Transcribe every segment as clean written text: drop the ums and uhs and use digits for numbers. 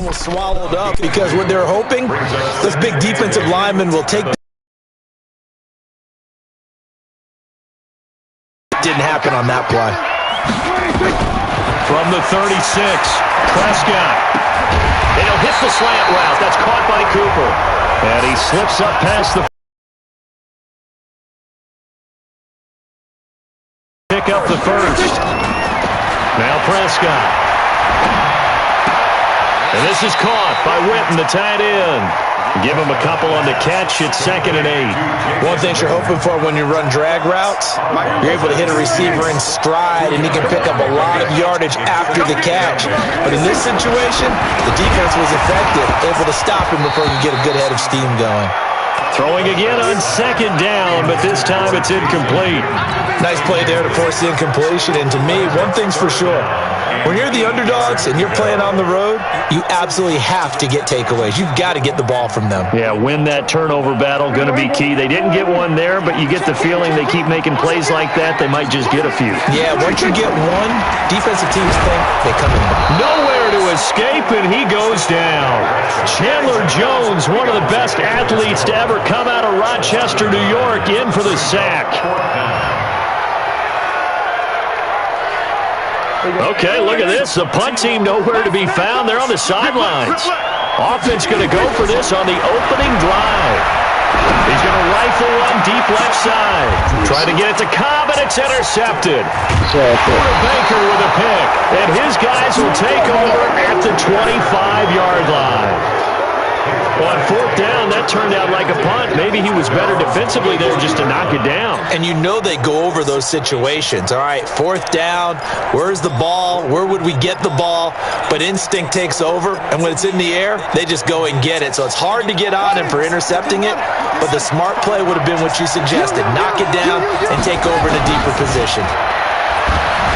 was swallowed up because what they're hoping, those big defensive linemen will take. Didn't happen on that play. From the 36, Prescott. And he'll hit the slant route. That's caught by Cooper. And he slips up past the. Pick up the first. Now Prescott. And this is caught by Witten, the tight end. Give him a couple on the catch. It's 2nd and 8. One thing you're hoping for when you run drag routes, you're able to hit a receiver in stride, and he can pick up a lot of yardage after the catch. But in this situation, the defense was effective, able to stop him before he could get a good head of steam going. Throwing again on 2nd down, but this time it's incomplete. Nice play there to force the incompletion. And to me, one thing's for sure. When you're the underdogs and you're playing on the road, you absolutely have to get takeaways. You've got to get the ball from them. Yeah, win that turnover battle, going to be key. They didn't get one there, but you get the feeling they keep making plays like that, they might just get a few. Yeah, once you get one, defensive teams think they come in. Nowhere to escape, and he goes down. Chandler Jones, one of the best athletes to ever come out of Rochester, New York, in for the sack. Okay, look at this. The punt team nowhere to be found. They're on the sidelines. Offense going to go for this on the opening drive. He's going to rifle one deep left side. Trying to get it to Cobb, and it's intercepted. Baker with a pick. And his guys will take over at the 25-yard line. On 4th down, that turned out like a punt. Maybe he was better defensively there just to knock it down. And you know they go over those situations. All right, 4th down, where's the ball? Where would we get the ball? But instinct takes over, and when it's in the air, they just go and get it. So it's hard to get on him for intercepting it, but the smart play would have been what you suggested. Knock it down and take over in a deeper position.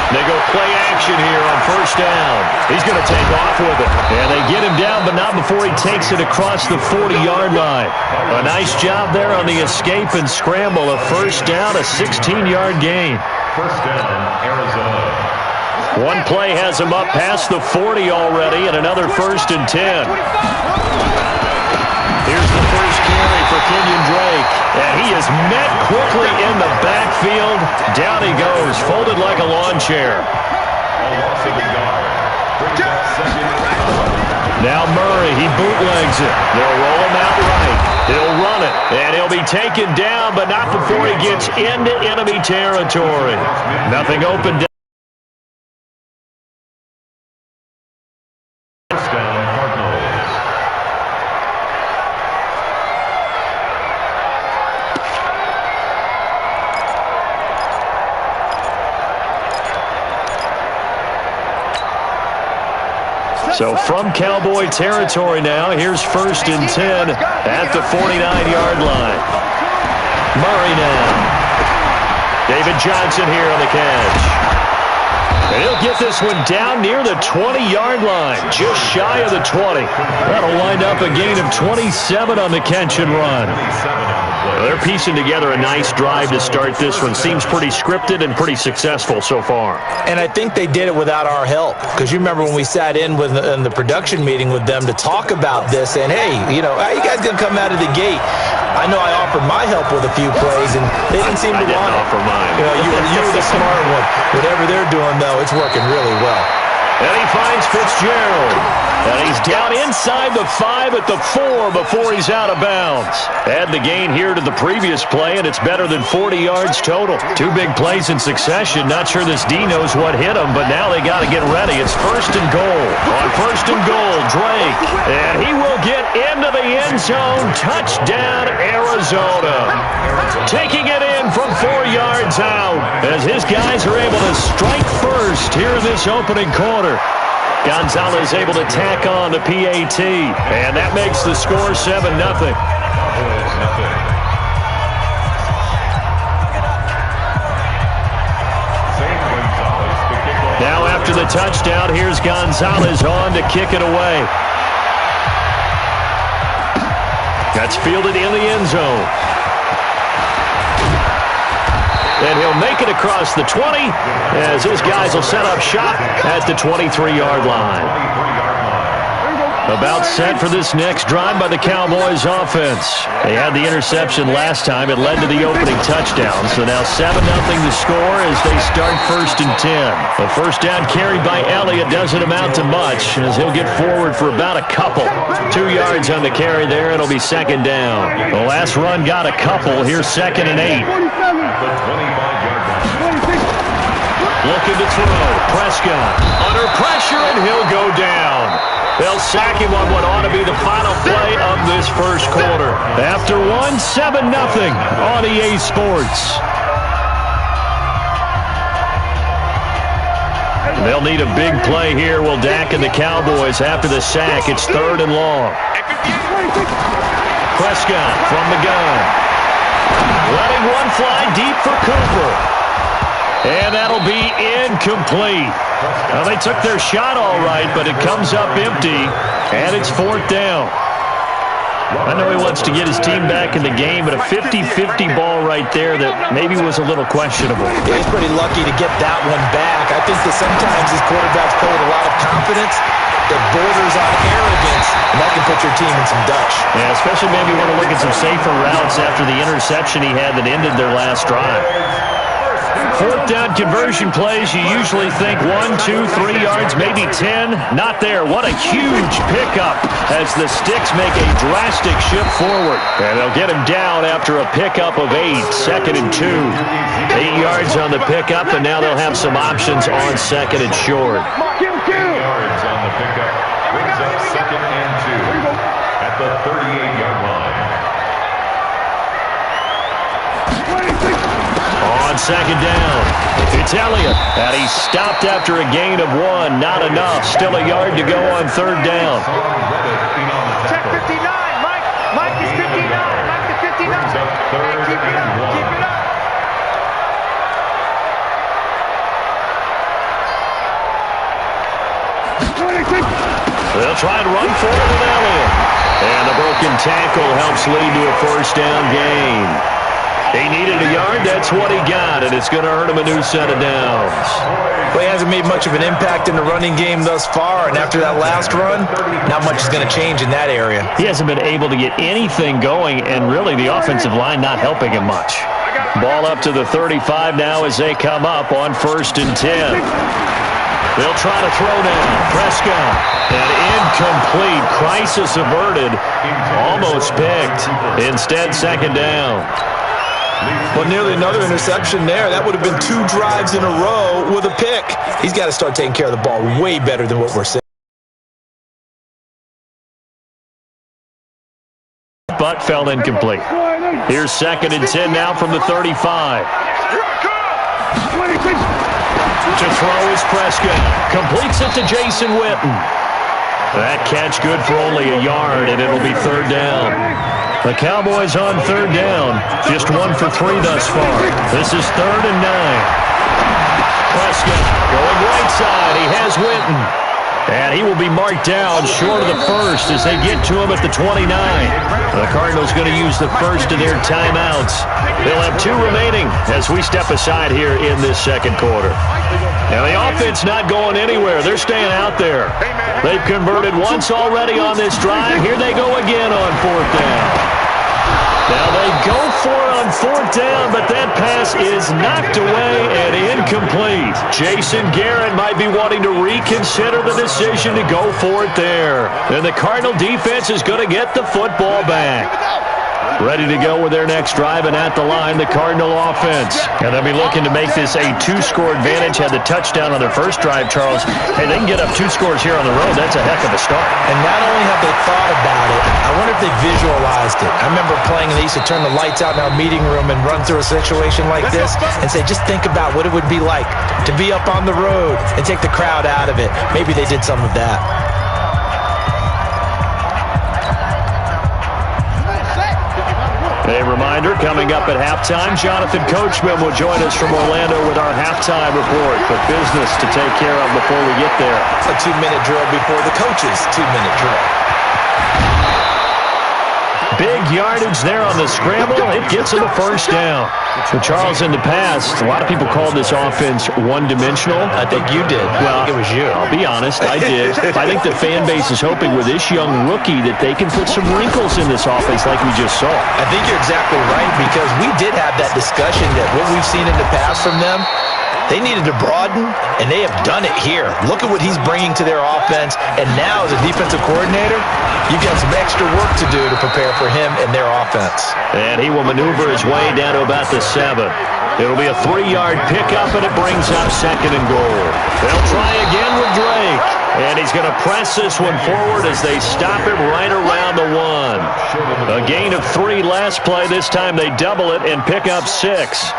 They go play action here on 1st down. He's going to take off with it. And they get him down, but not before he takes it across the 40-yard line. A nice job there on the escape and scramble. A 1st down, a 16-yard gain. 1st down, Arizona. One play has him up past the 40 already, and another 1st and 10. Here's the first carry for Kenyon Drake. And he is met quickly in the backfield. Down he goes, folded like a lawn chair. Now Murray, he bootlegs it. They'll roll him out right. He'll run it, and he'll be taken down, but not before he gets into enemy territory. Nothing open. So from Cowboy territory now, here's 1st and 10 at the 49-yard line. Murray now. David Johnson here on the catch. And he'll get this one down near the 20-yard line, just shy of the 20. That'll wind up a gain of 27 on the catch and run. They're piecing together a nice drive to start this one. Seems pretty scripted and pretty successful so far. And I think they did it without our help. Because you remember when we sat in the production meeting with them to talk about this, and hey, you know, how you guys going to come out of the gate? I know I offered my help with a few plays, and they didn't seem to want it. I didn't offer mine. You know, you were the smart one. Whatever they're doing, though, it's working really well. And he finds Fitzgerald. And he's down inside the 5 at the 4 before he's out of bounds. Add the gain here to the previous play, and it's better than 40 yards total. 2 big plays in succession. Not sure this D knows what hit him, but now they got to get ready. It's 1st and goal. On 1st and goal, Drake. And he will get into the end zone. Touchdown, Arizona. Taking it in from 4 yards out as his guys are able to strike first here in this opening quarter. Gonzalez able to tack on the PAT, and that makes the score 7-0. Now after the touchdown, here's Gonzalez on to kick it away. That's fielded in the end zone. And he'll make it across the 20 as his guys will set up shop at the 23-yard line. About set for this next drive by the Cowboys offense. They had the interception last time. It led to the opening touchdown. So now 7-0 the score as they start 1st and 10. The first down carried by Elliott doesn't amount to much as he'll get forward for about a couple. 2 yards on the carry there. It'll be 2nd down. The last run got a couple. Here's 2nd and 8. Looking to throw. Prescott under pressure, and he'll go down. They'll sack him on what ought to be the final play of this first quarter. After 7-0 on EA Sports. They'll need a big play here. Will Dak and the Cowboys after the sack. It's 3rd and long. Prescott from the gun. Letting one fly deep for Cooper. And that'll be incomplete. Now, they took their shot all right, but it comes up empty, and it's 4th down. I know he wants to get his team back in the game, but a 50-50 ball right there that maybe was a little questionable. Yeah, he's pretty lucky to get that one back. I think that sometimes these quarterbacks play with a lot of confidence that borders on arrogance, and that can put your team in some Dutch. Yeah, especially maybe want to look at some safer routes after the interception he had that ended their last drive. 4th down conversion plays, you usually think 1, 2, 3 yards, maybe 10. Not there. What a huge pickup as the Sticks make a drastic shift forward. And they'll get him down after a pickup of 8, 2nd and 2. 8 yards on the pickup, and now they'll have some options on 2nd and short. 8 yards on the pickup brings up 2nd and 2 at the 38-yard line. On 2nd down, it's Elliott, and he's stopped after a gain of 1. Not enough. Still a yard to go on 3rd down. Check 59. Mike is 59. Mike is 59. Hey, keep it up. Keep it up. They'll try to run forward with Elliott. And the broken tackle helps lead to a 1st down gain. He needed a yard. That's what he got, and it's going to earn him a new set of downs. Well, he hasn't made much of an impact in the running game thus far, and after that last run, not much is going to change in that area. He hasn't been able to get anything going, and really the offensive line not helping him much. Ball up to the 35 now as they come up on 1st and 10. They'll try to throw down. Prescott. And incomplete. Crisis averted. Almost picked. Instead, 2nd down. Well, nearly another interception there. That would have been 2 drives in a row with a pick. He's got to start taking care of the ball way better than what we're seeing. But fell incomplete. Here's 2nd and 10 now from the 35. To throw is Prescott. Completes it to Jason Witten. That catch good for only a yard, and it'll be 3rd down. The Cowboys on 3rd down. Just 1 for 3 thus far. This is 3rd and 9. Prescott going right side. He has Witten. And he will be marked down short of the 1st as they get to him at the 29. The Cardinals going to use the first of their timeouts. They'll have 2 remaining as we step aside here in this 2nd quarter. Now the offense not going anywhere. They're staying out there. They've converted once already on this drive. Here they go again on 4th down. Now they go for it on 4th down, but that pass is knocked away and incomplete. Jason Garrett might be wanting to reconsider the decision to go for it there. And the Cardinal defense is going to get the football back. Ready to go with their next drive, and at the line, the Cardinal offense. And they'll be looking to make this a 2-score advantage. Had the touchdown on their first drive, Charles. Hey, they can get up 2 scores here on the road. That's a heck of a start. And not only have they thought about it, I wonder if they visualized it. I remember playing, and they used to turn the lights out in our meeting room and run through a situation like this and say, just think about what it would be like to be up on the road and take the crowd out of it. Maybe they did some of that. A reminder, coming up at halftime, Jonathan Coachman will join us from Orlando with our halftime report. But business to take care of before we get there. A 2-minute drill before the coach's 2-minute drill. Big yardage there on the scramble. It gets him the first down. For Charles, in the past, a lot of people called this offense one-dimensional. I think you did. Well, I think it was you. I'll be honest, I did. I think the fan base is hoping with this young rookie that they can put some wrinkles in this offense like we just saw. I think you're exactly right, because we did have that discussion that what we've seen in the past from them, they needed to broaden, and they have done it here. Look at what he's bringing to their offense, and now as a defensive coordinator, you've got some extra work to do to prepare for him and their offense. And he will maneuver his way down to about the 7. It'll be a 3-yard pickup, and it brings up 2nd and goal. They'll try again with Drake, and he's going to press this one forward as they stop him right around the 1. A gain of 3 last play. This time they double it and pick up 6.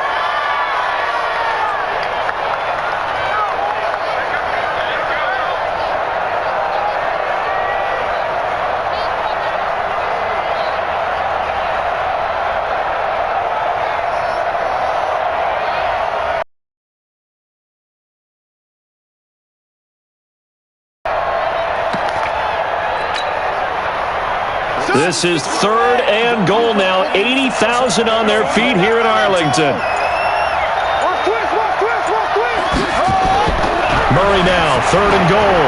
This is 3rd and goal now. 80,000 on their feet here in Arlington. Murray now, 3rd and goal.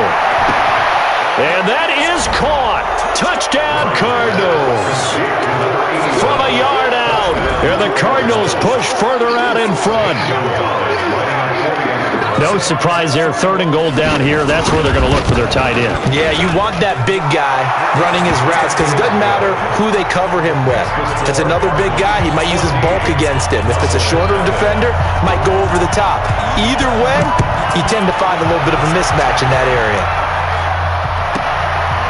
And that is caught. Touchdown, Cardinals. From a yard out. And the Cardinals push further out in front. No surprise there. 3rd and goal down here. That's where they're going to look for their tight end. Yeah, you want that big guy running his routes, because it doesn't matter who they cover him with. If it's another big guy, he might use his bulk against him. If it's a shorter defender, might go over the top. Either way, you tend to find a little bit of a mismatch in that area.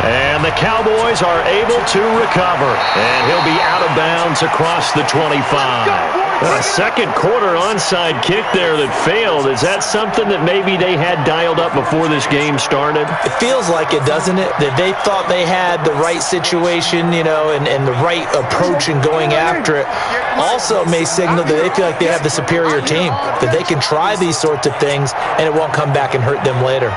And the Cowboys are able to recover. And he'll be out of bounds across the 25. A second quarter onside kick there that failed. Is that something that maybe they had dialed up before this game started? It feels like it, doesn't it? That they thought they had the right situation, you know, and the right approach in going after it. Also may signal that they feel like they have the superior team, that they can try these sorts of things and it won't come back and hurt them later.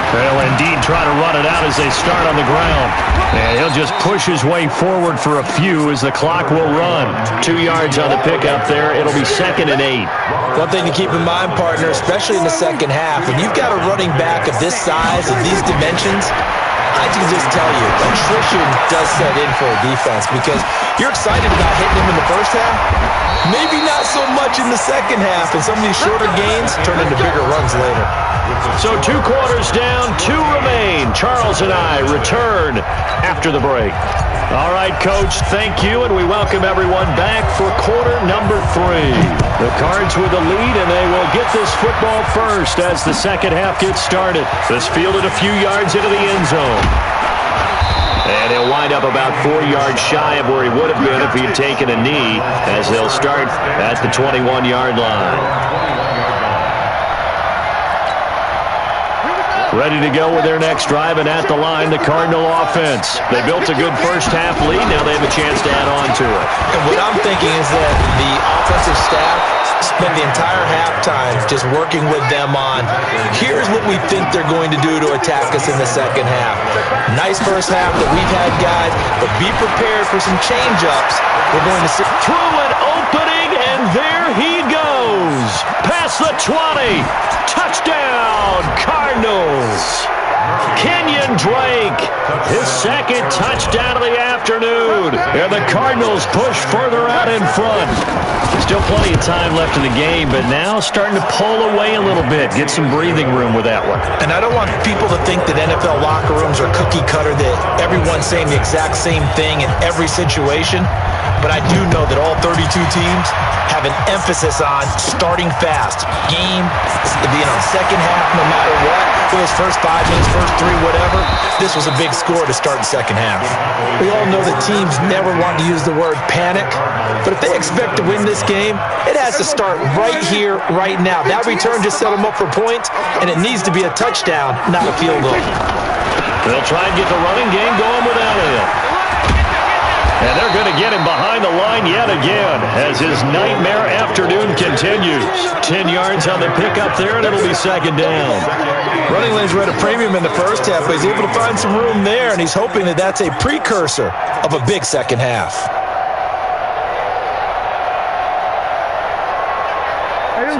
They'll indeed try to run it out as they start on the ground. And he'll just push his way forward for a few as the clock will run. 2 yards on the pickup there. It'll be 2nd and 8. One thing to keep in mind, partner, especially in the second half, when you've got a running back of this size, of these dimensions, I can just tell you, attrition does set in for a defense, because you're excited about hitting him in the first half. Maybe not so much in the second half, and some of these shorter gains turn into bigger runs later. So 2 quarters down, 2 remain. Charles and I return after the break. All right, Coach, thank you, and we welcome everyone back for quarter number 3. The Cards with the lead, and they will get this football first as the second half gets started. This fielded a few yards into the end zone. And he'll wind up about 4 yards shy of where he would have been if he had taken a knee, as they'll start at the 21-yard line. Ready to go with their next drive, and at the line, the Cardinal offense. They built a good first-half lead. Now they have a chance to add on to it. And what I'm thinking is that the offensive staff spent the entire halftime just working with them on, here's what we think they're going to do to attack us in the second half. Nice first half that we've had, guys, but be prepared for some change-ups. We're going to see through an opening, and there he goes. Past the 20. Touchdown, Cardinals. Kenyon Drake, his second touchdown of the afternoon. And the Cardinals push further out in front. Still plenty of time left in the game, but now starting to pull away a little bit. Get some breathing room with that one. And I don't want people to think that NFL locker rooms are cookie cutter, that everyone's saying the exact same thing in every situation. But I do know that all 32 teams have an emphasis on starting fast. Game, being on second half no matter what. Those first 5 minutes, first 3, whatever. This was a big score to start the second half. We all know that teams never want to use the word panic. But if they expect to win this game, it has to start right here, right now. That return just set them up for points, and it needs to be a touchdown, not a field goal. They'll try and get the running game going with Elliott. And they're going to get him behind the line yet again as his nightmare afternoon continues. 10 yards on the pickup there, and it'll be second down. Running lanes were at a premium in the first half, but he's able to find some room there, and he's hoping that that's a precursor of a big second half.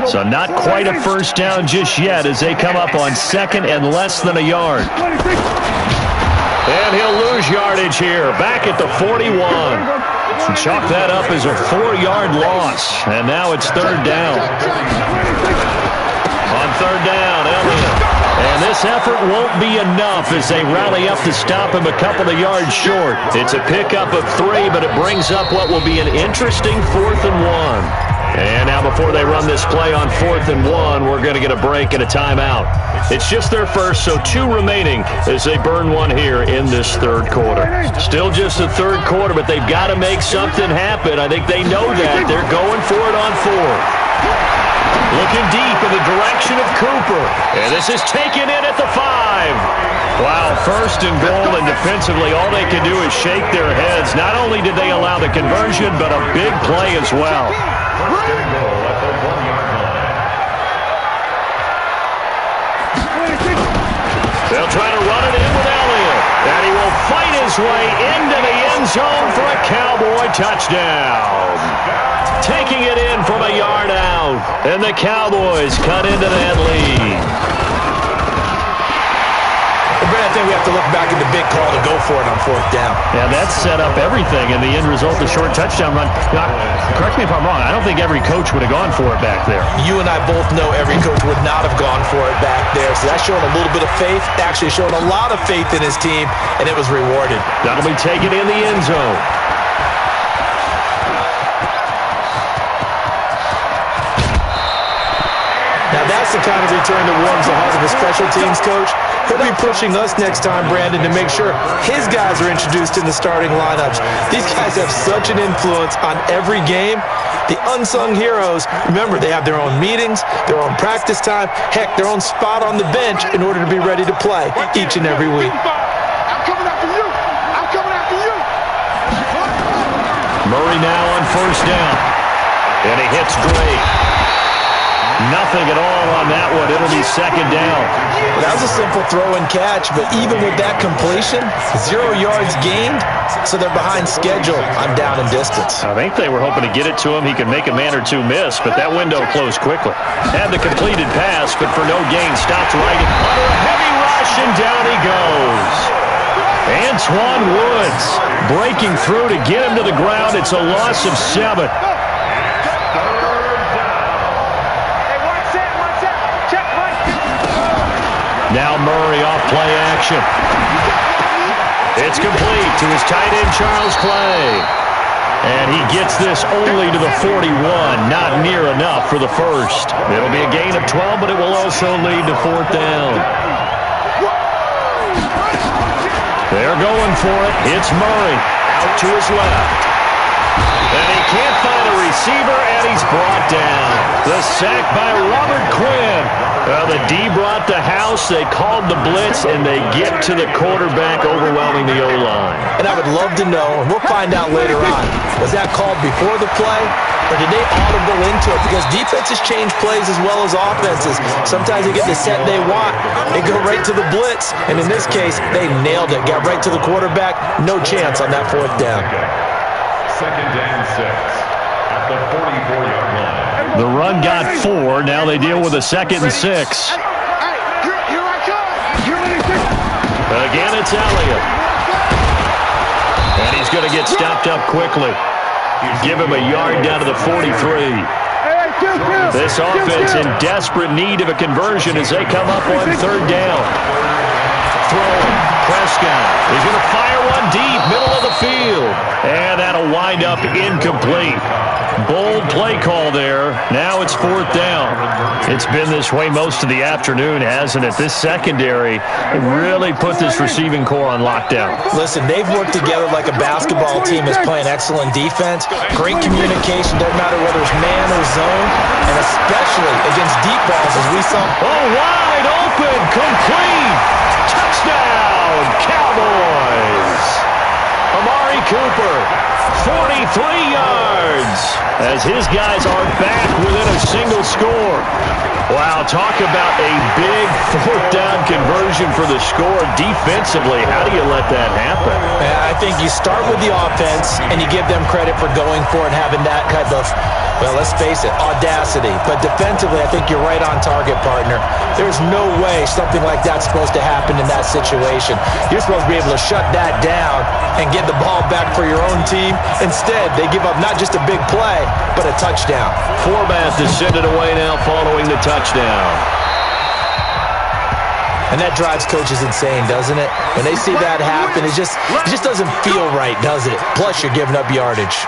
So not quite a first down just yet as they come up on second and less than a yard. And he'll lose yardage here, back at the 41. So chalk that up as a 4-yard loss. And now it's third down. On third down, Elliott. And this effort won't be enough as they rally up to stop him a couple of yards short. It's a pickup of 3, but it brings up what will be an interesting 4th and 1. And now before they run this play on 4th and 1, we're going to get a break and a timeout. It's just their first, so 2 remaining as they burn one here in this third quarter. Still just the third quarter, but they've got to make something happen. I think they know that. They're going for it on 4th. Looking deep in the direction of Cooper. And this is taken in at the 5. Wow, first and goal, and defensively all they can do is shake their heads. Not only did they allow the conversion, but a big play as well. First and goal at the 1-yard line. They'll try to run it in with Elliott. And he will fight his way into the end zone for a Cowboy touchdown. Taking it in from a yard out. And the Cowboys cut into that lead. I think we have to look back at the big call to go for it on 4th down. Yeah, that set up everything, and the end result, the short touchdown run. Now, correct me if I'm wrong, I don't think every coach would have gone for it back there. You and I both know every coach would not have gone for it back there, so that's showing a little bit of faith, actually showing a lot of faith in his team, and it was rewarded. That'll be taken in the end zone. Now that's the kind of return that warms the heart of a special teams coach. He'll be pushing us next time, Brandon, to make sure his guys are introduced in the starting lineups. These guys have such an influence on every game. The unsung heroes, remember, they have their own meetings, their own practice time, heck, their own spot on the bench in order to be ready to play each and every week. I'm coming after you. I'm coming after you. Murray now on first down. And he hits great. Nothing at all on that one. It'll be second down. That was a simple throw and catch, but even with that completion, 0 yards gained, so they're behind schedule on down and distance. I think they were hoping to get it to him. He could make a man or two miss, but that window closed quickly. Had the completed pass, but for no gain, stopped right under a heavy rush, and down he goes. Antwaun Woods breaking through to get him to the ground. It's a loss of 7. Now Murray off play action. It's complete to his tight end, Charles Clay. And he gets this only to the 41, not near enough for the first. It'll be a gain of 12, but it will also lead to 4th down. They're going for it. It's Murray out to his left. And he can't find a receiver, and he's brought down. The sack by Robert Quinn. Well, the D brought the house. They called the blitz, and they get to the quarterback, overwhelming the O-line. And I would love to know, and we'll find out later on, was that called before the play, or did they audible into it? Because defenses change plays as well as offenses. Sometimes they get the set they want. They go right to the blitz, and in this case, they nailed it. Got right to the quarterback. No chance on that 4th down. Second and 6 at the 44-yard line. The run got 4. Now they deal with a 2nd and 6. Here I come. Again, it's Elliott. And he's going to get stopped up quickly. Give him a yard down to the 43. This offense in desperate need of a conversion as they come up on 3rd down. Throwing. Prescott is going to fire one deep, middle of the field. And that'll wind up incomplete. Bold play call there. Now it's 4th down. It's been this way most of the afternoon, hasn't it? This secondary really put this receiving core on lockdown. Listen, they've worked together like a basketball team is playing excellent defense. Great communication, doesn't matter whether it's man or zone, and especially against deep balls as we saw. Oh, wide open, complete. Touchdown, Cowboys. Amari Cooper 43 yards as his guys are back within a single score. Wow, talk about a big fourth down conversion for the score. Defensively, how do you let that happen? I think you start with the offense and you give them credit for going for it, having that kind of, well, let's face it, audacity. But defensively, I think you're right on target, partner. There's no way something like that's supposed to happen in that situation. You're supposed to be able to shut that down and get the ball back for your own team. Instead, they give up not just a big play, but a touchdown. Forbath to send it away now following the touchdown. And that drives coaches insane, doesn't it? When they see that happen, it just doesn't feel right, does it? Plus, you're giving up yardage.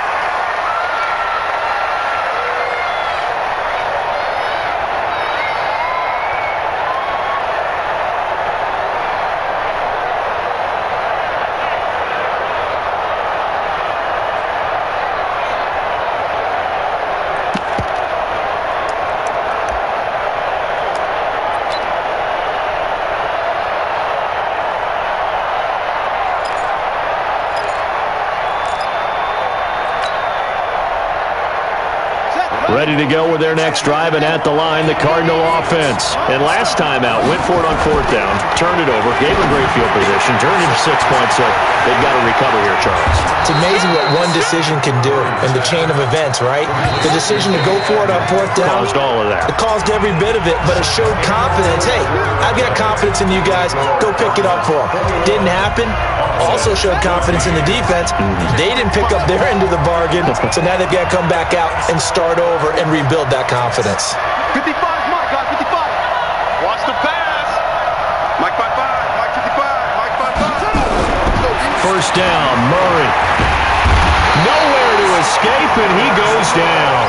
Ready to go with their next drive, and at the line, the Cardinal offense. And last time out, went for it on fourth down, turned it over, gave them great field position, turned it to 6 points, so they've got to recover here, Charles. It's amazing what one decision can do in the chain of events, right? The decision to go for it on fourth down. Caused all of that. It caused every bit of it, but it showed confidence. Hey, I've got confidence in you guys. Go pick it up for them. Didn't happen. Also showed confidence in the defense. They didn't pick up their end of the bargain, so now they've got to come back out and start over and rebuild that confidence. 55, Mike, guys, 55. Watch the pass. Mike 55, Mike 55, Mike 55. First down, Murray. Nowhere to escape, and he goes down.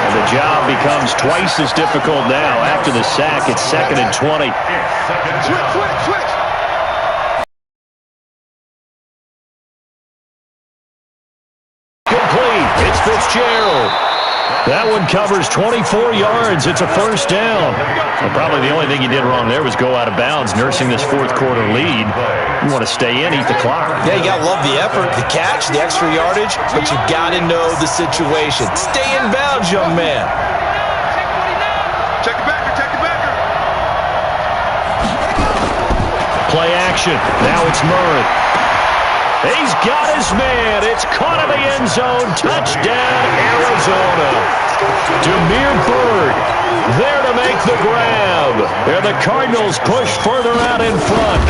And the job becomes twice as difficult now. After the sack, it's 2nd and 20. Switch. Complete. It's Fitzgerald. That one covers 24 yards. It's a first down. Well, probably the only thing he did wrong there was go out of bounds, nursing this fourth quarter lead. You want to stay in, eat the clock. Yeah, you got to love the effort, the catch, the extra yardage, but you got to know the situation. Stay in bounds, young man. Check the backer. Play action. Now it's Murray. He's got his man. It's caught in the end zone. Touchdown, Arizona. Damiere Byrd there to make the grab. And the Cardinals push further out in front.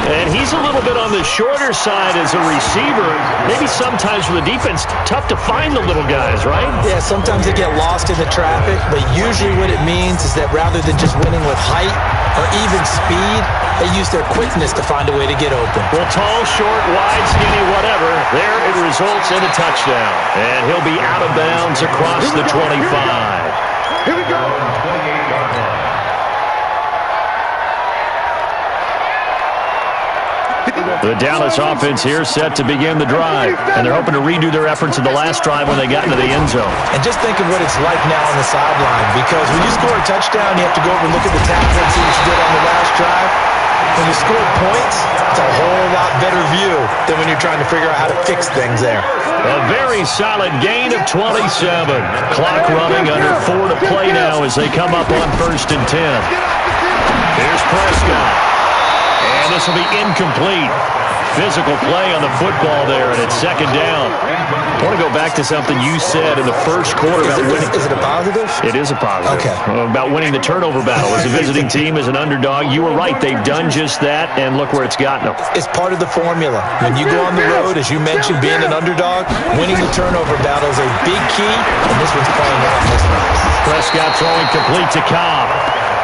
And he's a little bit on the shorter side as a receiver. Maybe sometimes for the defense, tough to find the little guys, right? Yeah, sometimes they get lost in the traffic, but usually what it means is that rather than just winning with height or even speed, they use their quickness to find a way to get open. Well, tall, short, wide, skinny, whatever. There it results in a touchdown. And he'll be out of bounds across the 25. Here we go. The Dallas offense here set to begin the drive. And they're hoping to redo their efforts in the last drive when they got into the end zone. And just think of what it's like now on the sideline, because when you score a touchdown, you have to go over and look at the tackle and see what you did on the last drive. When you score points, it's a whole lot better view than when you're trying to figure out how to fix things there. A very solid gain of 27. Clock running under 4 to play now as they come up on 1st and 10. Here's Prescott. And this will be incomplete. Physical play on the football there, and it's 2nd down. I want to go back to something you said in the first quarter about winning. Is it a positive? It is a positive. Okay. About winning the turnover battle as a visiting team, as an underdog. You were right. They've done just that, and look where it's gotten them. It's part of the formula. When you go on the road, as you mentioned, being an underdog, winning the turnover battle is a big key, and this one's playing out this one. Prescott throwing complete to Cobb.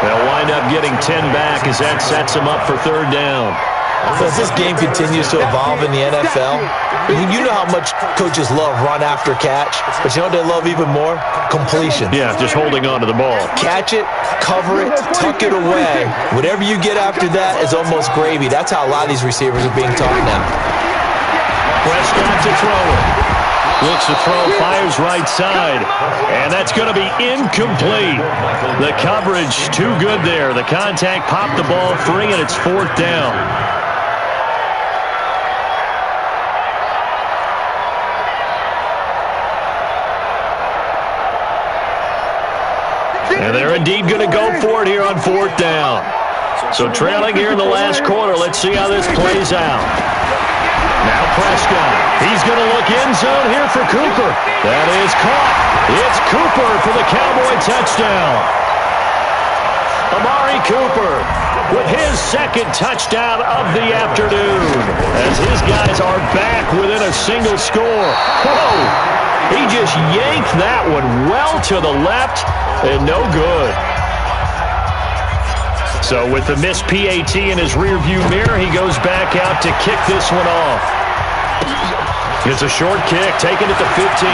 They'll wind up getting 10 back as that sets them up for 3rd down. As this game continues to evolve in the NFL, you know how much coaches love run after catch, but you know what they love even more? Completion. Yeah, just holding on to the ball. Catch it, cover it, tuck it away. Whatever you get after that is almost gravy. That's how a lot of these receivers are being taught now. Prescott to throw it. Looks to throw, fires right side. And that's going to be incomplete. The coverage too good there. The contact popped the ball free, and it's 4th down. And they're indeed going to go for it here on 4th down. So trailing here in the last quarter. Let's see how this plays out. Now Prescott. He's going to look end zone here for Cooper. That is caught. It's Cooper for the Cowboy touchdown. Amari Cooper with his second touchdown of the afternoon as his guys are back within a single score. Whoa! He just yanked that one well to the left and no good. So with the missed PAT in his rearview mirror, he goes back out to kick this one off. It's a short kick, taken at the 15.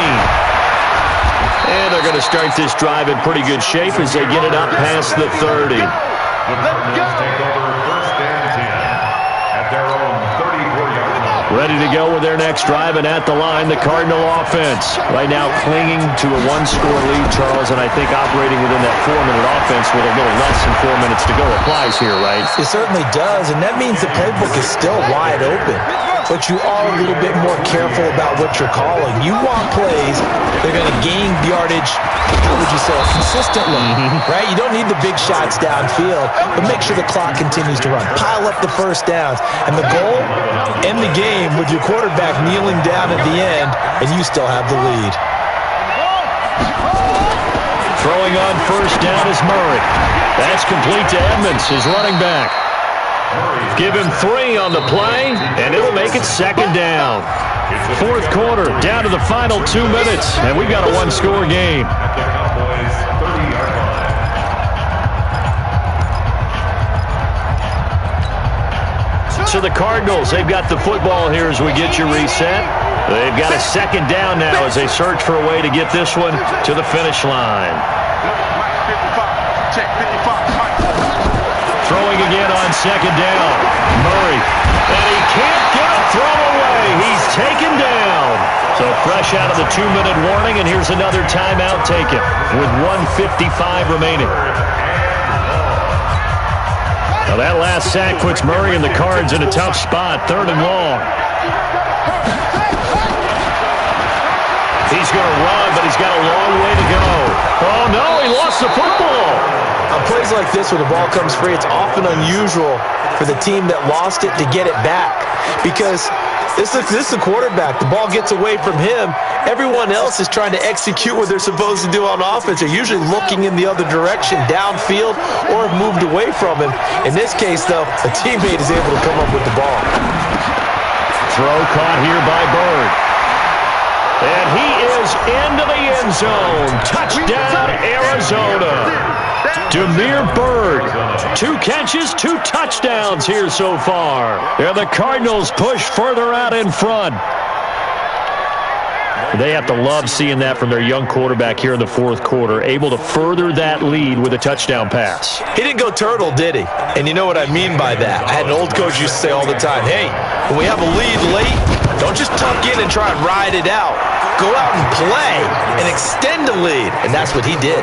And they're going to start this drive in pretty good shape as they get it up past the 30. The Cardinals take over 1st and 10 at their own 34-yard line. Ready to go with their next drive, and at the line, the Cardinal offense. Right now clinging to a 1-score lead, Charles, and I think operating within that 4-minute offense with a little less than 4 minutes to go applies here, right? It certainly does, and that means the playbook is still wide open. But you are a little bit more careful about what you're calling. You want plays that are going to gain yardage, how would you say, consistently, right? You don't need the big shots downfield, but make sure the clock continues to run. Pile up the first downs. And the goal, end the game with your quarterback kneeling down at the end, and you still have the lead. Throwing on first down is Murray. That's complete to Edmonds, his running back. Give him 3 on the play, and it'll make it 2nd down. 4th quarter, down to the final 2 minutes, and we've got a 1-score game. At the Cowboys' 30-yard line. To the Cardinals, they've got the football here as we get you reset. They've got a 2nd down now as they search for a way to get this one to the finish line. Check 55. Throwing again on 2nd down. Murray. And he can't get a throw away. He's taken down. So fresh out of the 2-minute warning, and here's another timeout taken with 1:55 remaining. Now that last sack puts Murray and the Cards in a tough spot, 3rd and long. He's going to run, but he's got a long way to go. Oh, no, he lost the football. On plays like this, when the ball comes free, it's often unusual for the team that lost it to get it back. Because this is the quarterback. The ball gets away from him. Everyone else is trying to execute what they're supposed to do on offense. They're usually looking in the other direction, downfield, or have moved away from him. In this case, though, a teammate is able to come up with the ball. Throw caught here by Bird. And he is into the end zone. Touchdown, Arizona. Damiere Byrd, 2 catches, 2 touchdowns here so far. And the Cardinals push further out in front. They have to love seeing that from their young quarterback here in the 4th quarter, able to further that lead with a touchdown pass. He didn't go turtle, did he? And you know what I mean by that. I had an old coach used to say all the time, hey, when we have a lead late, don't just tuck in and try and ride it out. Go out and play and extend the lead. And that's what he did.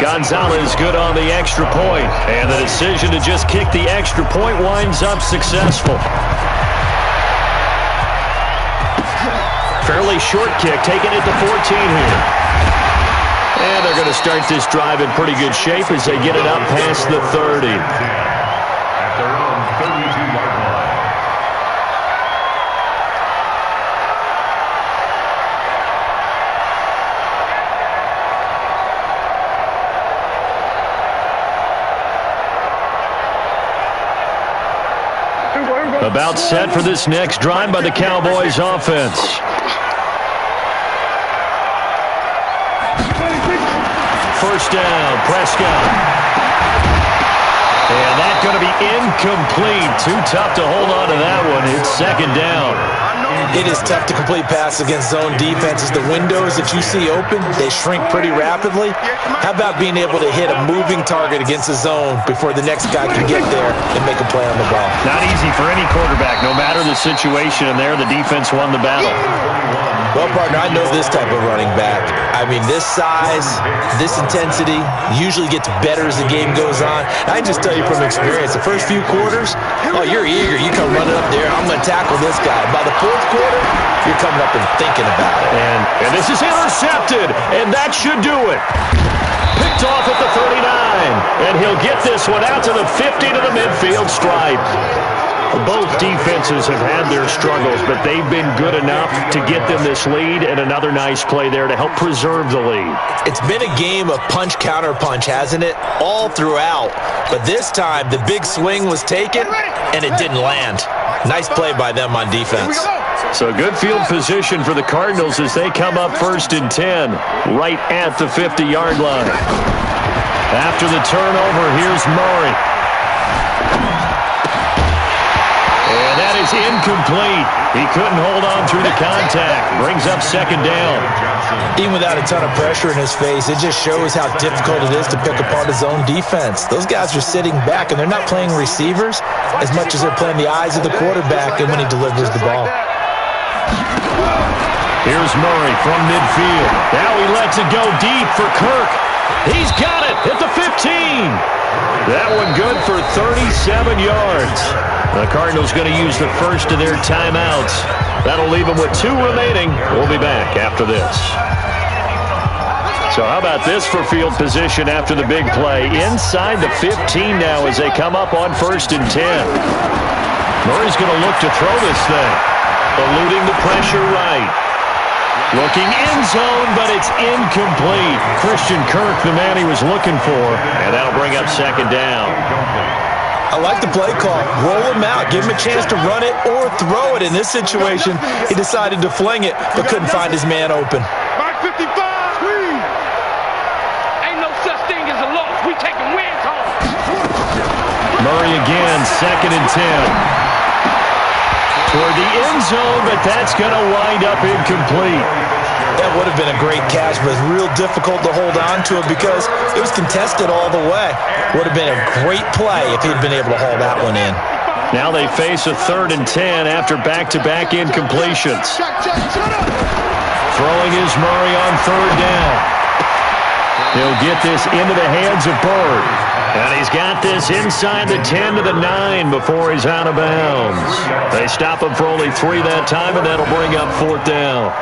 Gonzalez good on the extra point, and the decision to just kick the extra point winds up successful. Fairly short kick, taken at the 14 here. And they're going to start this drive in pretty good shape as they get it up past the 30. At their own 32-yard line. About set for this next drive by the Cowboys offense. First down, Prescott. And that's going to be incomplete. Too tough to hold on to that one. It's 2nd down. It is tough to complete passes against zone defenses. The windows that you see open, they shrink pretty rapidly. How about being able to hit a moving target against a zone before the next guy can get there and make a play on the ball? Not easy for any quarterback, no matter the situation, and there the defense won the battle. Well, partner, I know this type of running back. I mean, this size, this intensity usually gets better as the game goes on. And I can just tell you from experience, the first few quarters, oh, you're eager. You come running up there, I'm going to tackle this guy. By the 4th quarter, you're coming up and thinking about it. And this is intercepted, and that should do it. Picked off at the 39. And he'll get this one out to the 50 to the midfield stripe. Both defenses have had their struggles, but they've been good enough to get them this lead, and another nice play there to help preserve the lead. It's been a game of punch-counter-punch, hasn't it? All throughout. But this time, the big swing was taken, and it didn't land. Nice play by them on defense. So good field position for the Cardinals as they come up 1st and 10, right at the 50-yard line. After the turnover, here's Murray. And that is incomplete. He couldn't hold on through the contact. Brings up 2nd down. Even without a ton of pressure in his face, it just shows how difficult it is to pick apart his own defense. Those guys are sitting back, and they're not playing receivers as much as they're playing the eyes of the quarterback and when he delivers the ball. Here's Murray from midfield. Now he lets it go deep for Kirk. He's got it at the 15. That one good for 37 yards. The Cardinals going to use the first of their timeouts. That'll leave them with 2 remaining. We'll be back after this. So how about this for field position after the big play? Inside the 15 now as they come up on 1st and 10. Murray's going to look to throw this thing. Eluding the pressure right. Looking end zone, but it's incomplete. Christian Kirk, the man he was looking for, and that'll bring up 2nd down. I like the play call. Roll him out. Give him a chance to run it or throw it. In this situation, he decided to fling it, but couldn't find his man open. Mark 55. Ain't no such thing as a loss. We taking wins home. Murray again, 2nd and 10. Toward the end zone, but that's going to wind up incomplete. That would have been a great catch, but it's real difficult to hold on to it because it was contested all the way. Would have been a great play if he'd been able to haul that one in. Now they face a 3rd and 10 after back-to-back incompletions. Throwing is Murray on 3rd down. He'll get this into the hands of Bird. And he's got this inside the 10 to the 9 before he's out of bounds. They stop him for only 3 that time, and that'll bring up 4th down.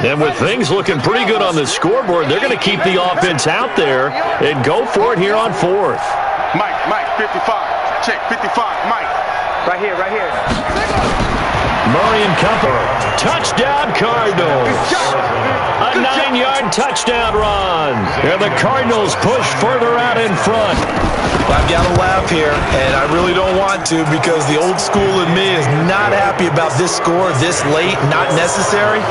And with things looking pretty good on the scoreboard, they're going to keep the offense out there and go for it here on 4th. Mike, 55. Check, 55, Mike. Right here. Murray and company. Touchdown, Cardinals. A 9-yard touchdown run. And the Cardinals push further out in front. I've got to laugh here, and I really don't want to because the old school in me is not happy about this score this late, not necessary.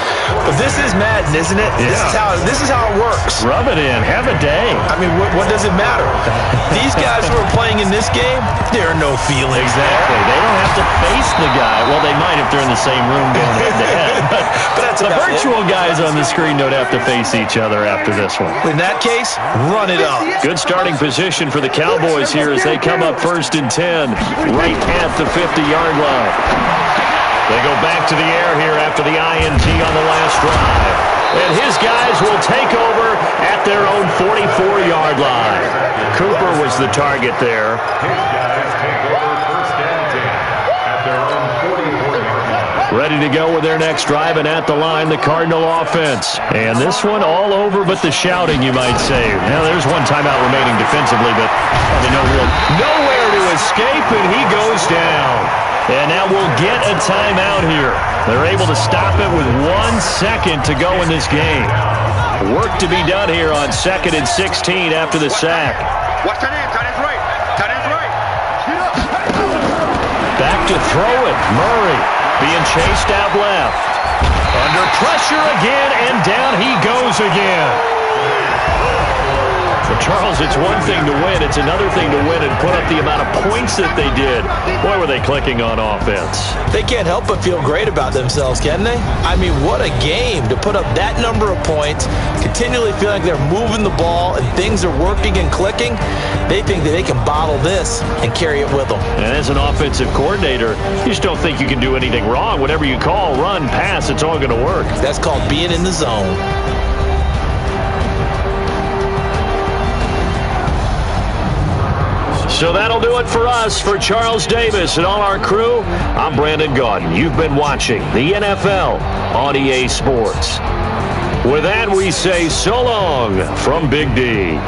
But this is Madden, isn't it? Yeah. This is how it works. Rub it in. Have a day. I mean, what does it matter? These guys who are playing in this game, there are no feelings. Exactly. They don't have to face the guy. Well, they might if they're in the same room going head-to-head. But that's the about virtual guys on the screen don't have to face each other after this one. In that case, run it up. Good starting position for the Cowboys here as they come up 1st and 10, right at the 50-yard line. They go back to the air here after the INT on the last drive. And his guys will take over at their own 44-yard line. Cooper was the target there. His guys take over 1st and 10 at their own 44-yard line. Ready to go with their next drive, and at the line, the Cardinal offense. And this one all over but the shouting, you might say. Now, there's one timeout remaining defensively, but nowhere to escape, and he goes down. And now we'll get a timeout here. They're able to stop it with 1 second to go in this game. Work to be done here on 2nd and 16 after the sack. Watch that end. Tight end's right. Tight end's right. Back to throw it. Murray being chased out left. Under pressure again, and down he goes again. But Charles, it's one thing to win. It's another thing to win and put up the amount of points that they did. Boy, were they clicking on offense. They can't help but feel great about themselves, can they? I mean, what a game to put up that number of points, continually feel like they're moving the ball and things are working and clicking. They think that they can bottle this and carry it with them. And as an offensive coordinator, you just don't think you can do anything wrong. Whatever you call, run, pass, it's all going to work. That's called being in the zone. So that'll do it for us. For Charles Davis and all our crew, I'm Brandon Gaudin. You've been watching the NFL on EA Sports. With that, we say so long from Big D.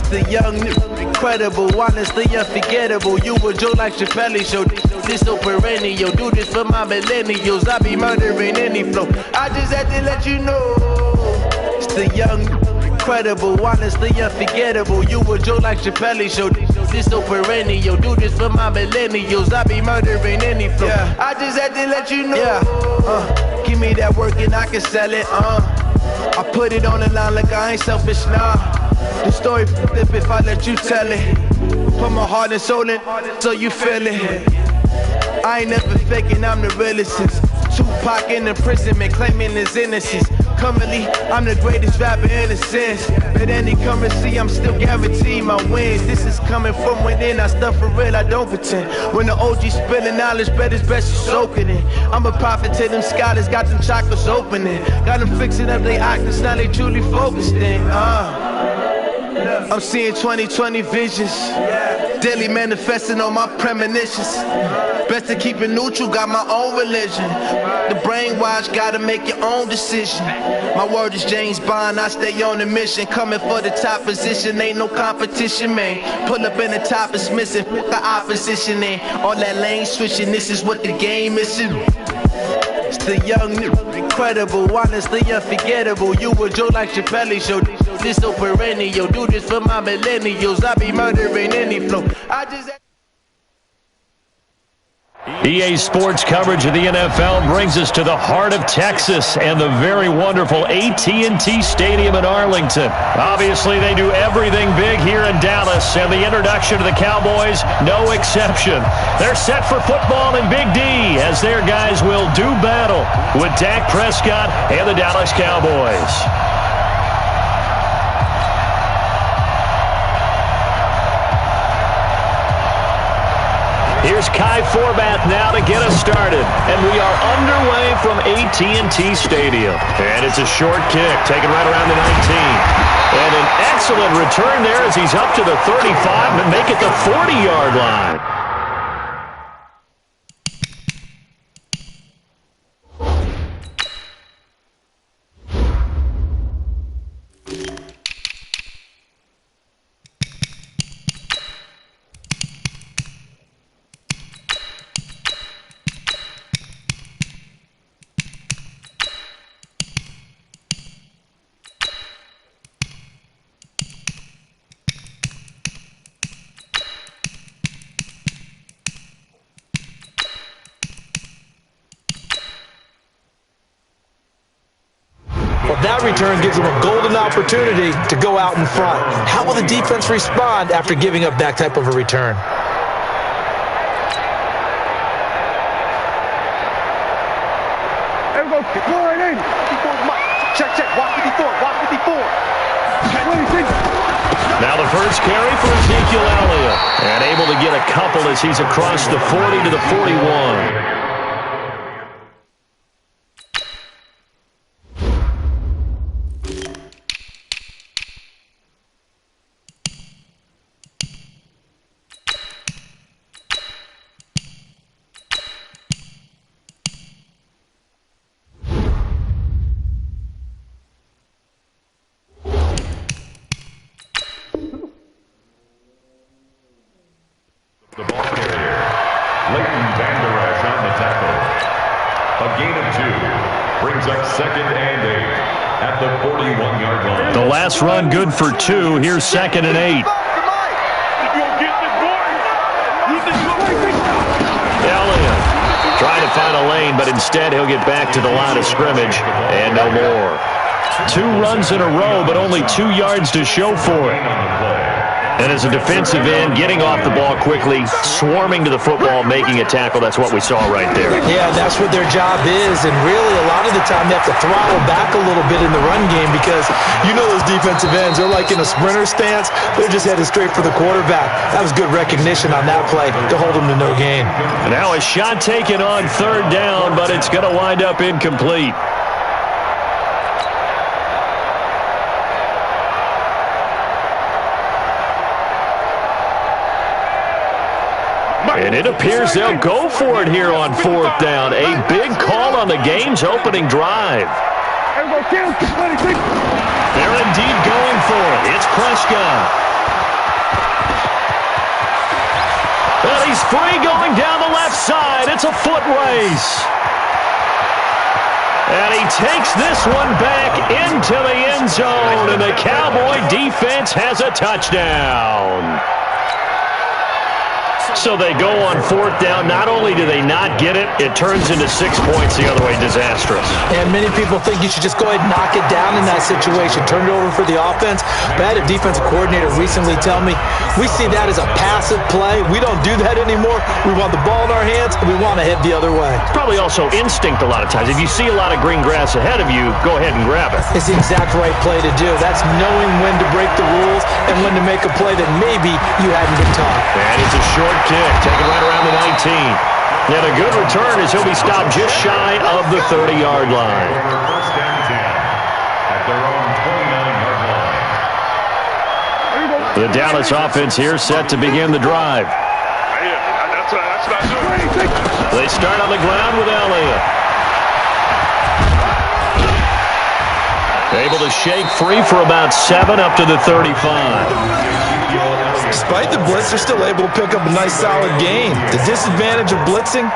The young, incredible, honestly unforgettable. You a joke like Chappelle Show. This so perennial. Do this for my millennials. I be murdering any flow. I just had to let you know. It's the young, incredible, honestly unforgettable. You a joke like Chappelle Show. This so perennial. Do this for my millennials. I be murdering any flow. Yeah. I just had to let you know. Yeah. Give me that work and I can sell it. I put it on the line like I ain't selfish, nah. The story flip if I let you tell it. Put my heart and soul in so you feel it. I ain't never faking, I'm the realest. Tupac in imprisonment, claiming his innocence. Currently, I'm the greatest rapper in a sense. At any currency, I'm still guaranteed my wins. This is coming from within, I stuff for real, I don't pretend. When the OG spilling knowledge, bet it's best you soak it in. I'm a prophet to them scholars, got them chakras opening. Got them fixing up they octaves, now they truly focused in. I'm seeing 20/20 visions. Daily manifesting on my premonitions. Best to keep it neutral, got my own religion. The brainwash, gotta make your own decision. My word is James Bond, I stay on the mission. Coming for the top position, ain't no competition, man. Pull up in the top is missing, fuck the opposition, and all that lane switching, this is what the game is. It's the young, incredible, honestly unforgettable. You a Joe like Chappelle show. This so perennial. Do this for my millennials. I be murdering any flow. EA Sports coverage of the NFL brings us to the heart of Texas and the very wonderful AT&T Stadium in Arlington. Obviously, they do everything big here in Dallas, and the introduction to the Cowboys, no exception. They're set for football in Big D as their guys will do battle with Dak Prescott and the Dallas Cowboys. Here's Kai Forbath now to get us started. And we are underway from AT&T Stadium. And it's a short kick, taken right around the 19. And an excellent return there as he's up to the 35 and make it the 40-yard line. Well, that return gives them a golden opportunity to go out in front. How will the defense respond after giving up that type of a return? There we go. Deploy in. 54 Mike. Check. Walk 54. Walk 54. Now the first carry for Ezekiel Elliott. And able to get a couple as he's across the 40 to the 41. The ball carrier, Leighton Vander Esch on the tackle. A gain of 2 brings up 2nd and 8 at the 41-yard line. The last run good for 2. Here's 2nd and 8. Elliott trying to find a lane, but instead he'll get back to the line of scrimmage and no more. 2 runs in a row, but only 2 yards to show for it. And as a defensive end, getting off the ball quickly, swarming to the football, making a tackle, that's what we saw right there. Yeah, that's what their job is, and really a lot of the time they have to throttle back a little bit in the run game because you know those defensive ends, they're like in a sprinter stance, they're just headed straight for the quarterback. That was good recognition on that play to hold them to no gain. Now a shot taken on 3rd down, but it's going to wind up incomplete. And it appears they'll go for it here on 4th down. A big call on the game's opening drive. They're indeed going for it. It's Prescott. Well, he's free going down the left side. It's a foot race. And he takes this one back into the end zone, and the Cowboy defense has a touchdown. So they go on 4th down. Not only do they not get it, it turns into 6 points the other way. Disastrous. And many people think you should just go ahead and knock it down in that situation. Turn it over for the offense. But I had a defensive coordinator recently tell me, we see that as a passive play. We don't do that anymore. We want the ball in our hands, and we want to head the other way. It's probably also instinct a lot of times. If you see a lot of green grass ahead of you, go ahead and grab it. It's the exact right play to do. That's knowing when to break the rules and when to make a play that maybe you hadn't been taught. And it's a short kick, taken right around the 19. And a good return as he'll be stopped just shy of the 30-yard line. First and 10 at their own 29-yard line. The Dallas offense here set to begin the drive. They start on the ground with Elliott. Able to shake free for about 7 up to the 35. Despite the blitz, they're still able to pick up a nice solid gain. The disadvantage of blitzing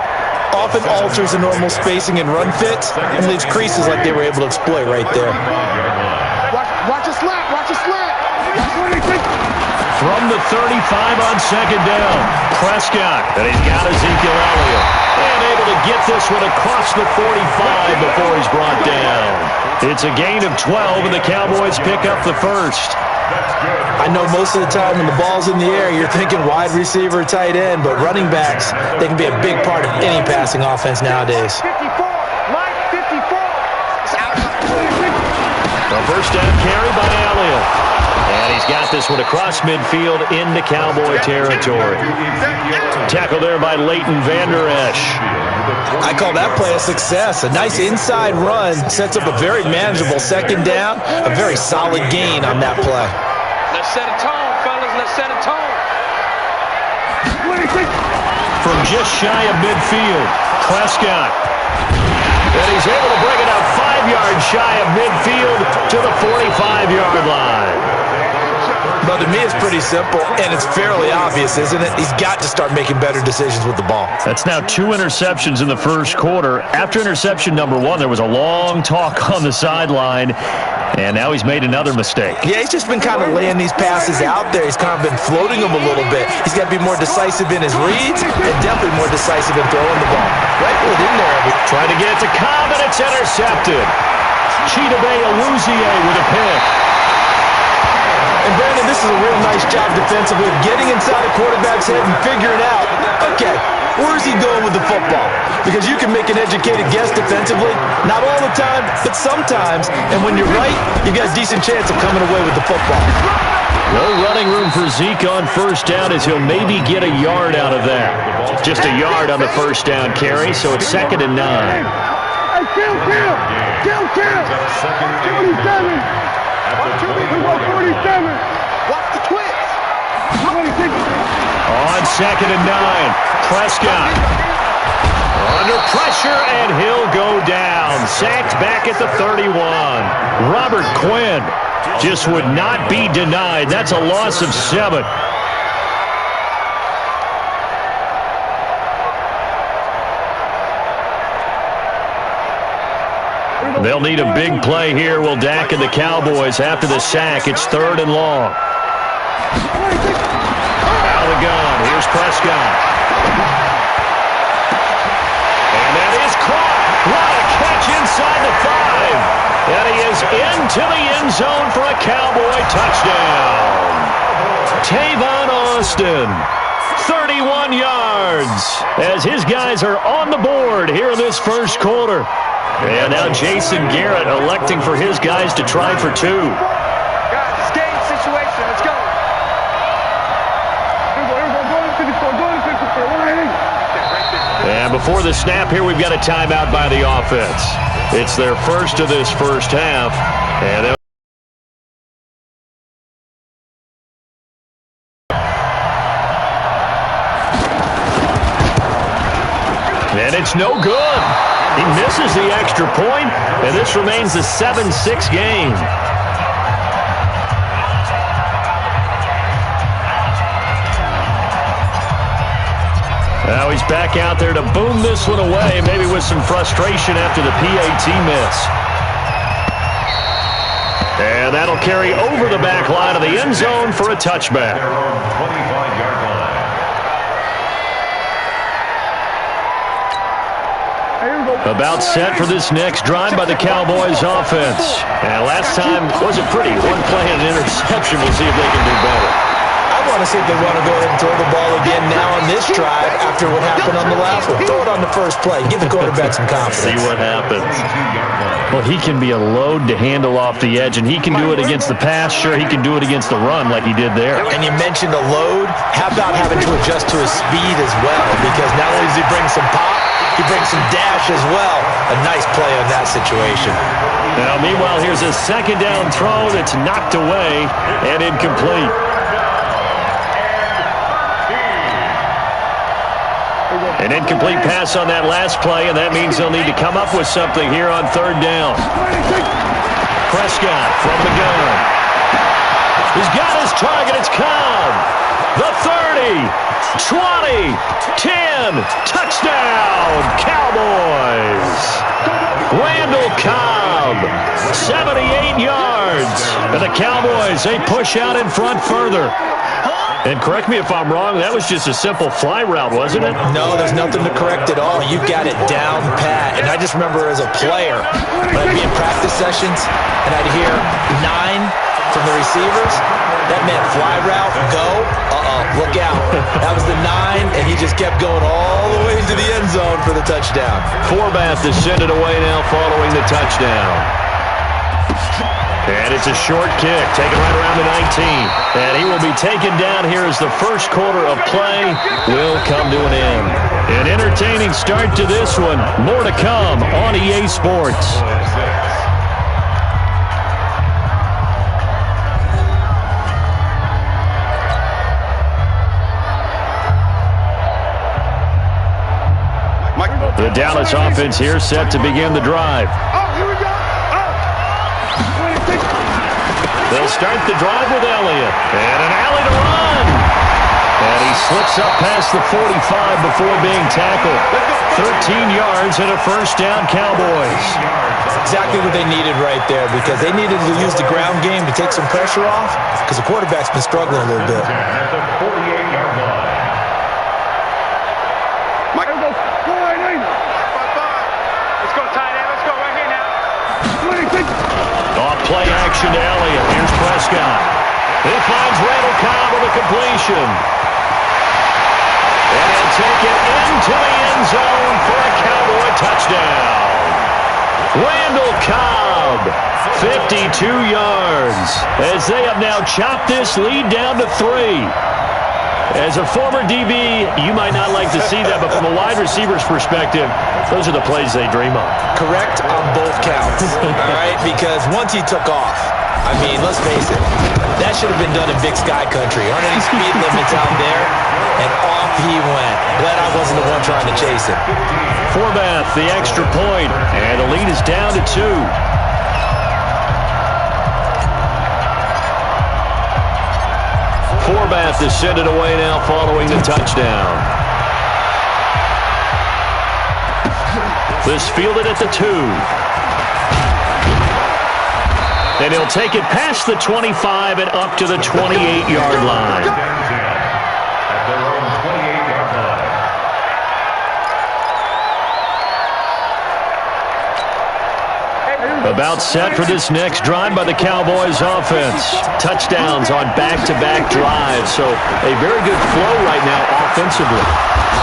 often alters the normal spacing and run fits and leaves creases like they were able to exploit right there. Watch a slap. Watch a slap. From the 35 on second down, Prescott. And he's got Ezekiel Elliott. And able to get this one across the 45 before he's brought down. It's a gain of 12, and the Cowboys pick up the first. I know most of the time when the ball's in the air, you're thinking wide receiver, tight end, but running backs, they can be a big part of any passing offense nowadays. 54. Line 54. A first down carry by Elliott. And he's got this one across midfield into Cowboy territory. Tackle there by Leighton Vander Esch. I call that play a success. A nice inside run sets up a very manageable second down, a very solid gain on that play. Let's set a tone, fellas. Let's set a tone. From just shy of midfield, Prescott. And he's able to bring it up 5 yards shy of midfield to the 45-yard line. But to me, it's pretty simple, and it's fairly obvious, isn't it? He's got to start making better decisions with the ball. That's now 2 interceptions in the first quarter. After interception number 1, there was a long talk on the sideline, and now he's made another mistake. Yeah, he's just been kind of laying these passes out there. He's kind of been floating them a little bit. He's got to be more decisive in his reads and definitely more decisive in throwing the ball. Right within there. Trying to get it to Cobb, and it's intercepted. Chidobe Awuzie with a pick. And Brandon, this is a real nice job defensively of getting inside a quarterback's head and figuring out, okay, where's he going with the football? Because you can make an educated guess defensively, not all the time, but sometimes. And when you're right, you got a decent chance of coming away with the football. No running room for Zeke on first down as he'll maybe get a yard out of that. Just a yard on the first down carry, so it's 2nd and 9. Hey, kill. 47. We go 47. Watch the twist. On 2nd and 9, Prescott. Under pressure, and he'll go down. Sacked back at the 31. Robert Quinn just would not be denied. That's a loss of 7. They'll need a big play here, will Dak and the Cowboys. After the sack, it's 3rd and long. Out of the gun, here's Prescott. And that is caught. What a catch inside the 5. And he is into the end zone for a Cowboy touchdown. Tavon Austin, 31 yards, as his guys are on the board here in this first quarter. And now Jason Garrett electing for his guys to try for 2. Guys, it's game situation. Let's go. And before the snap here, we've got a timeout by the offense. It's their first of this first half. And it's no good. He misses the extra point, and this remains a 7-6 game. Now he's back out there to boom this one away, maybe with some frustration after the PAT miss. And that'll carry over the back line of the end zone for a touchback. 25-yard line. About set for this next drive by the Cowboys offense. And last time wasn't pretty. One play and an interception. We'll see if they can do better. I want to see if they want to go ahead and throw the ball again now on this drive after what happened on the last one. Throw it on the first play. Give the quarterback some confidence. See what happens. Well, he can be a load to handle off the edge, and he can do it against the pass. Sure, he can do it against the run like he did there. And you mentioned a load. How about having to adjust to his speed as well? Because not only does he bring some pop, he brings some dash as well. A nice play on that situation. Now, meanwhile, here's a second down throw that's knocked away and incomplete. An incomplete pass on that last play, and that means they'll need to come up with something here on third down. Prescott from the gun. He's got his target. It's Cobb. The 30, 20, 10, touchdown, Cowboys. Randall Cobb, 78 yards. And the Cowboys, they push out in front further. And correct me if I'm wrong, that was just a simple fly route, wasn't it? No, there's nothing to correct at all. You got it down pat. And I just remember as a player, when I'd be in practice sessions, and I'd hear 9 from the receivers, that meant fly route, go, look out. That was the 9, and he just kept going all the way into the end zone for the touchdown. Forbath is sent it away now following the touchdown. And it's a short kick, taken right around the 19. And he will be taken down here as the first quarter of play will come to an end. An entertaining start to this one. More to come on EA Sports. The Dallas offense here set to begin the drive. They'll start the drive with Elliott. And an alley to run. And he slips up past the 45 before being tackled. 13 yards and a first down, Cowboys. Exactly what they needed right there, because they needed to use the ground game to take some pressure off, because the quarterback's been struggling a little bit. At the 48-yard line. Let's go tight end. Let's go right here now. Off play action to Elliott. Here's Prescott. He finds Randall Cobb with a completion. And take it into the end zone for a Cowboy touchdown. Randall Cobb, 52 yards, as they have now chopped this lead down to 3. As a former DB, you might not like to see that, but from a wide receiver's perspective, those are the plays they dream of. Correct on both counts, all right? Because once he took off, I mean, let's face it, that should have been done in Big Sky Country. Aren't any speed limits out there? And off he went. Glad I wasn't the one trying to chase him. Forbath, the extra point, and the lead is down to 2. Forbath is sent it away now following the touchdown. This fielded at the 2. And he'll take it past the 25 and up to the 28-yard line. At their own 28-yard line. About set for this next drive by the Cowboys offense. Touchdowns on back-to-back drives. So a very good flow right now offensively.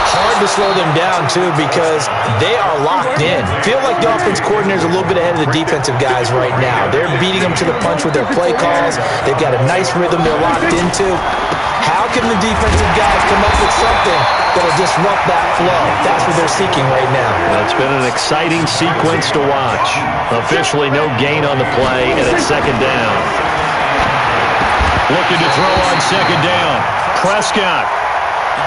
Hard to slow them down, too, because they are locked in. Feel like the offense coordinator's a little bit ahead of the defensive guys right now. They're beating them to the punch with their play calls. They've got a nice rhythm they're locked into. How can the defensive guys come up with something that'll disrupt that flow? That's what they're seeking right now. It's been an exciting sequence to watch. Officially no gain on the play, and it's second down. Looking to throw on second down. Prescott.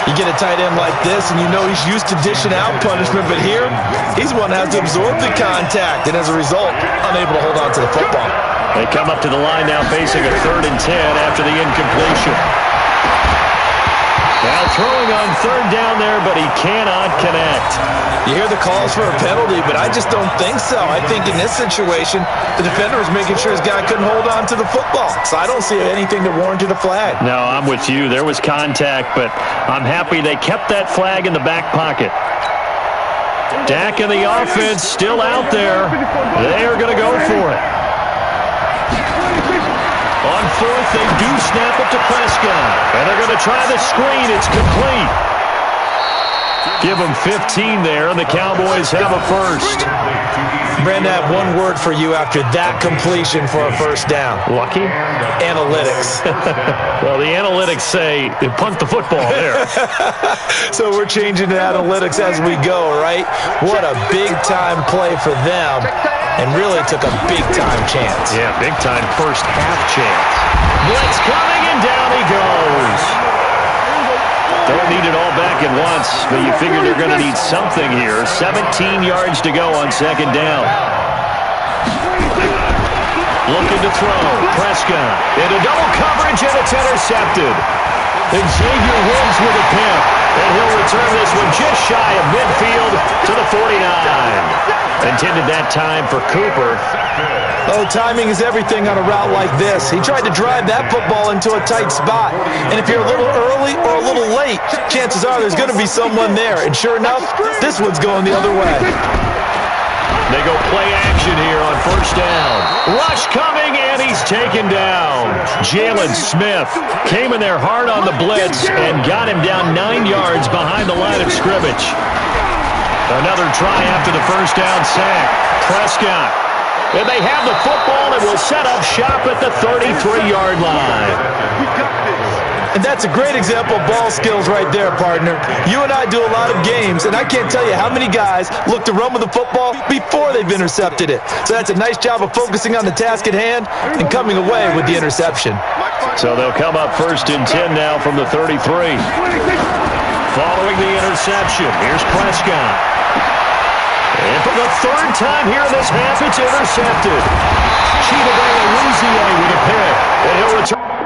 You get a tight end like this, and you know he's used to dishing out punishment, but here, he's one that has to absorb the contact, and as a result, unable to hold on to the football. They come up to the line now facing a 3rd and 10 after the incompletion. Now throwing on third down there, but he cannot connect. You hear the calls for a penalty, but I just don't think so. I think in this situation, the defender was making sure his guy couldn't hold on to the football. So I don't see anything that warranted a flag. No, I'm with you. There was contact, but I'm happy they kept that flag in the back pocket. Dak and the offense still out there. They are going to go for it. On 4th, they do snap it to Prescott. And they're going to try the screen. It's complete. Give them 15 there, and the Cowboys have a first. Brandon, I have one word for you after that completion for a first down. Lucky? Analytics. Well, the analytics say punt the football there. So we're changing to analytics as we go, right? What a big-time play for them, and really took a big-time chance. Yeah, big-time first half chance. Blitz coming, and down he goes. They'll need it all back it once, but you figure they're going to need something here. 17 yards to go on second down. Looking to throw. Prescott into double coverage, and it's intercepted. And Xavier Woods with a pick. And he'll return this one just shy of midfield to the 49. Intended that time for Cooper. Oh, timing is everything on a route like this. He tried to drive that football into a tight spot. And if you're a little early or a little late, chances are there's going to be someone there. And sure enough, this one's going the other way. They go play action here on first down. Rush coming, and he's taken down. Jalen Smith came in there hard on the blitz and got him down 9 yards behind the line of scrimmage. Another try after the first down sack. Prescott. And they have the football and will set up shop at the 33-yard line. And that's a great example of ball skills right there, partner. You and I do a lot of games, and I can't tell you how many guys look to run with the football before they've intercepted it. So that's a nice job of focusing on the task at hand and coming away with the interception. So they'll come up first and 10 now from the 33. Following the interception, here's Prescott. And for the third time here in this half, it's intercepted. Chidobe Awuzie with a pick, and he'll return.